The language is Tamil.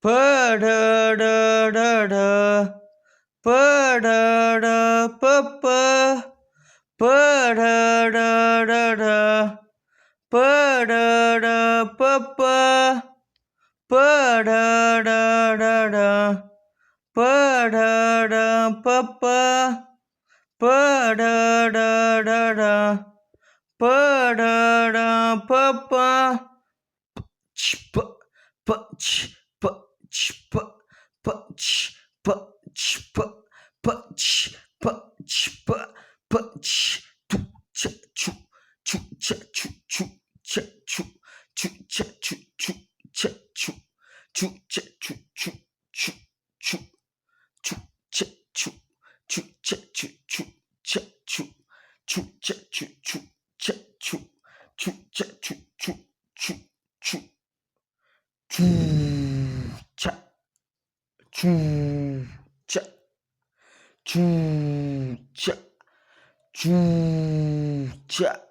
படடடட படட பப்ப படடடட படட பப்ப படடடட படட பப்ப படடடட படட பப்ப ப பச் பச் ப பச் பச் ப பச் பச் ப பச் து ச சு சு ச சு சு ச சு சு ச சு சு ச சு சு ச சு சு சு சு சு ச சு சு ச சு சு ச சு சு ச சு சு ச சு சு ச சு சு சு சு chu cha chu cha chu cha chu cha